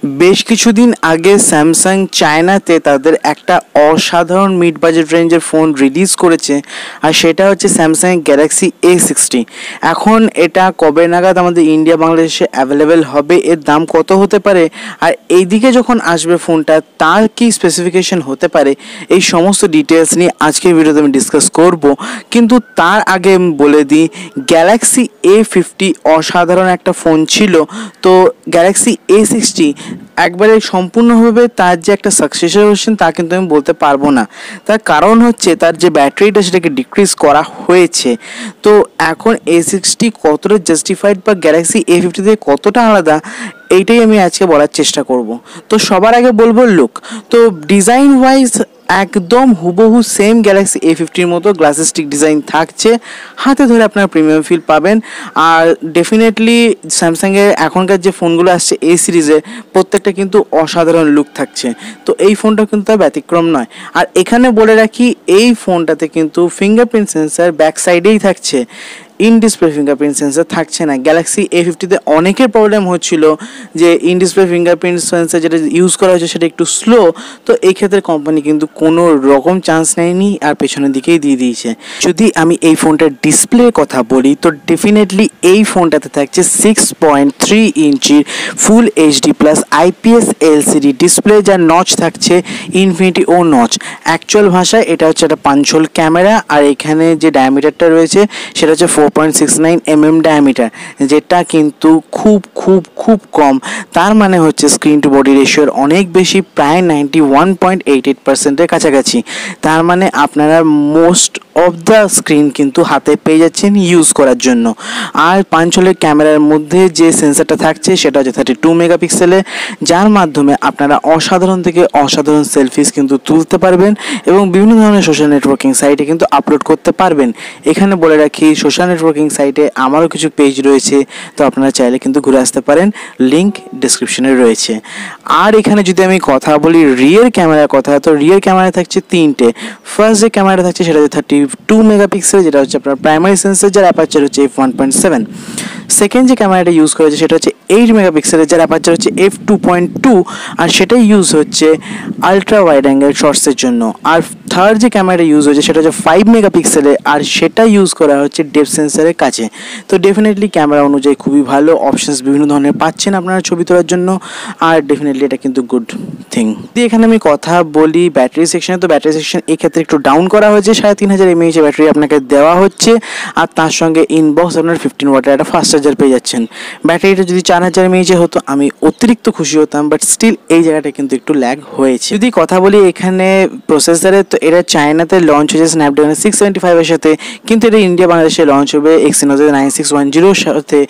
বেশ কিছুদিন আগে স্যামসাং চায়নাতে তাদের একটা অসাধারণ মিড বাজেট রেঞ্জের ফোন রিলিজ করেছে, আর সেটা হচ্ছে স্যামসাং গ্যালাক্সি A60। এখন এটা কবে নাগাদ আমাদের ইন্ডিয়া বাংলাদেশে অ্যাভেলেবেল হবে, এর দাম কত হতে পারে, আর এইদিকে যখন আসবে ফোনটা তার কি স্পেসিফিকেশন হতে পারে, এই সমস্ত ডিটেলস নিয়ে আজকের ভিডিওতে আমি ডিসকাস করব। কিন্তু তার আগে আমি বলে দিই, গ্যালাক্সি A50 অসাধারণ একটা ফোন ছিল। তো গ্যালাক্সি A60 একবারে সম্পূর্ণভাবে তার যে একটা সাকসেসর হচ্ছেন তা কিন্তু আমি বলতে পারবো না। তার কারণ হচ্ছে তার যে ব্যাটারিটা সেটাকে ডিক্রিজ করা হয়েছে। তো এখন A60 কতটা জাস্টিফাইড বা গ্যালাক্সি A50 থেকে কতটা আলাদা, এইটাই আমি আজকে বলার চেষ্টা করব। তো সবার আগে বলবো লুক। তো ডিজাইন ওয়াইজ একদম হুবহু সেম গ্যালাক্সি A50-র মতো গ্লাসেস স্টিক ডিজাইন থাকছে, হাতে ধরে আপনারা প্রিমিয়াম ফিল পাবেন। আর ডেফিনেটলি স্যামসাংয়ের এখনকার যে ফোনগুলো আসছে A সিরিজে প্রত্যেকটা কিন্তু অসাধারণ লুক থাকছে। তো এই ফোনটা কিন্তু তার ব্যতিক্রম নয়। আর এখানে বলে রাখি, এই ফোনটাতে কিন্তু ফিঙ্গারপ্রিন্ট সেন্সার ব্যাক সাইডেই থাকছে, ইন ডিসপ্লে ফিঙ্গারপ্রিন্ট সেন্সার থাকছে না। গ্যালাক্সি A50-তে অনেকের প্রবলেম হচ্ছিল যে ইন ডিসপ্লে ফিঙ্গারপ্রিন্ট সেন্সার যেটা ইউজ করা হয়েছে সেটা একটু স্লো। তো এই ক্ষেত্রে কোম্পানি কিন্তু কোনো রকম চান্স নেয়নি আর পেছনের দিকেই দিয়ে দিয়েছে। যদি আমি এই ফোনটার ডিসপ্লের কথা বলি, তো ডেফিনেটলি এই ফোনটাতে থাকছে 6.3 ইঞ্চির full HD plus IPS LCD display, যার নচ থাকছে ইনফিনিটি ও নচ। অ্যাকচুয়াল ভাষায় এটা হচ্ছে একটা পাঞ্চোল ক্যামেরা, আর এখানে যে ডায়ামিটারটা রয়েছে সেটা হচ্ছে 4.69 mm ডায়ামিটার, যেটা কিন্তু খুব খুব খুব কম। তার মানে হচ্ছে স্ক্রিন টু বডি রেশিওর অনেক বেশি, প্রায় 91.88%-এর কাছাকাছি। তার মানে আপনারা মোস্ট অফ দ্য স্ক্রিন কিন্তু হাতে পেয়ে যাচ্ছেন ইউজ করার জন্য। আর পাঞ্চোলের ক্যামেরার মধ্যে যে সেন্সারটা থাকছে সেটা হচ্ছে 32 মেগাপিক্সেলের, যার মাধ্যমে আপনারা অসাধারণ থেকে অসাধারণ সেলফিস কিন্তু তুলতে পারবেন এবং বিভিন্ন ধরনের সোশ্যাল নেটওয়ার্কিং সাইটে কিন্তু আপলোড করতে পারবেন। এখানে বলে রাখি, সোশ্যাল নেটওয়ার্কিং সাইটে আমারও কিছু পেজ রয়েছে, তো আপনারা চাইলে কিন্তু ঘুরে আসতে পারেন, লিঙ্ক ডিসক্রিপশনে রয়েছে। আর এখানে যদি আমি কথা বলি রিয়ার ক্যামেরার কথা, তো রিয়ার ক্যামেরা থাকছে তিনটে। ফার্স্ট যে ক্যামেরাটা থাকছে সেটা হচ্ছে 32 মেগাপিক্সেল, যেটা হচ্ছে আপনার প্রাইমারি সেন্সর, যার অ্যাপারচার হচ্ছে f1.7। সেকেন্ড যে ক্যামেরাটা ইউজ করেছে সেটা হচ্ছে 8 মেগাপিক্সেলের, যার অ্যাপারচার হচ্ছে f2.2, আর সেটাই ইউজ হচ্ছে আলট্রা ওয়াইড অ্যাঙ্গেল শর্টসের জন্য। আর থার্ড যে ক্যামেরাটা ইউজ হয়েছে সেটা হচ্ছে 5 মেগাপিক্সেলের, আর সেটা ইউজ করা হচ্ছে ডেপথ সেন্সারের কাছে। তো ডেফিনেটলি ক্যামেরা অনুযায়ী খুবই ভালো অপশনস বিভিন্ন ধরনের পাচ্ছেন আপনারা ছবি তোলার জন্য, আর ডেফিনেটলি এটা কিন্তু গুড থিং। দিয়ে এখানে আমি কথা বলি ব্যাটারি সেকশনে, তো ব্যাটারি সেকশন এই ক্ষেত্রে একটু ডাউন করা হয়েছে, 3500 mAh ব্যাটারি আপনাকে দেওয়া হচ্ছে, আর তার সঙ্গে ইনবক্স আপনার 15 ওয়াটের একটা ফাস্ট চার্জার পেয়ে যাচ্ছেন। ব্যাটারিটা যদি 4000 mAh হতো আমি অতিরিক্ত খুশি হতাম, বাট স্টিল এই জায়গাটা কিন্তু একটু ল্যাগ হয়েছে। যদি কথা বলি এখানে প্রসেসরের, তো এটা চায়নাতে লঞ্চ হয়েছে স্ন্যাপড্রাগন 675-এর সাথে, কিন্তু এটা ইন্ডিয়া বাংলাদেশে লঞ্চ হবে Exynos 9610-এর সাথে।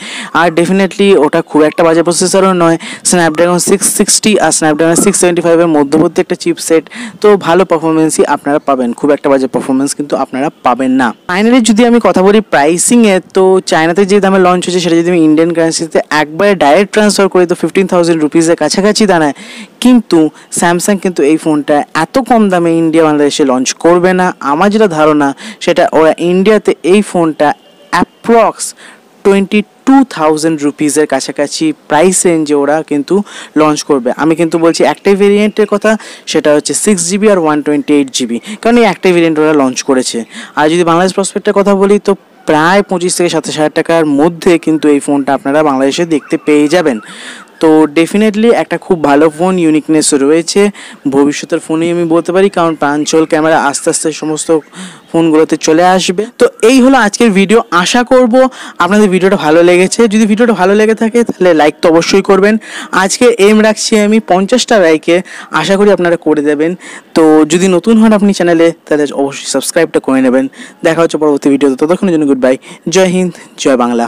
আর ডেফিনেটলি ওটা খুব একটা বাজে প্রসেসরও নয়, স্ন্যাপড্রাগন 660 আর স্ন্যাপড্রাগন 675-এর মধ্যবর্তী একটা চিপসেট। তো ভালো পারফরমেন্সই আপনারা পাবেন, খুব একটা বাজে পারফরমেন্স কিন্তু আপনারা পাবেন না। ফাইনালি যদি আমি কথা বলি প্রাইসিংয়ে, তো চায়নাতে যে দামে লঞ্চ হয়েছে সেটা যদি আমি ইন্ডিয়ান কারেন্সিতে একবারে ডাইরেক্ট ট্রান্সফার করি তো 15,000 রুপিসের কাছাকাছি দাঁড়ায়। কিন্তু স্যামসাং কিন্তু এই ফোনটা এত কম দামে ইন্ডিয়া বাংলাদেশে লঞ্চ করবে না। আমার যেটা ধারণা সেটা ওরা ইন্ডিয়াতে এই ফোনটা অ্যাপ্রক্স 22,000 রুপিসের কাছাকাছি প্রাইস রেঞ্জে ওরা কিন্তু লঞ্চ করবে। আমি কিন্তু বলছি একটাই ভেরিয়েন্টের কথা, সেটা হচ্ছে 6GB আর 128GB, কারণ এই একটাই ভেরিয়েন্ট ওরা লঞ্চ করেছে। আর যদি বাংলাদেশ প্রসপেক্টের কথা বলি, তো প্রায় 25 থেকে 27,000 টাকার মধ্যে কিন্তু এই ফোনটা আপনারা বাংলাদেশে দেখতে পেয়ে যাবেন। তো ডেফিনেটলি একটা খুব ভালো ফোন, ইউনিকনেস রয়েছে ভবিষ্যতের ফোনেই আমি বলতে পারি, কারণ পাঞ্চোল ক্যামেরা আস্তে আস্তে সমস্ত ফোনগুলোতে চলে আসবে। তো এই হলো আজকের ভিডিও, আশা করব আপনাদের ভিডিওটা ভালো লেগেছে। যদি ভিডিওটা ভালো লেগে থাকে তাহলে লাইক তো অবশ্যই করবেন। আজকে এম রাখছি আমি 50টা লাইকে, আশা করি আপনারা করে দেবেন। তো যদি নতুন হন আপনি চ্যানেলে তাহলে অবশ্যই সাবস্ক্রাইবটা করে নেবেন। দেখা হচ্ছে পরবর্তী ভিডিওতে, ততক্ষণের জন্য গুড বাই। জয় হিন্দ, জয় বাংলা।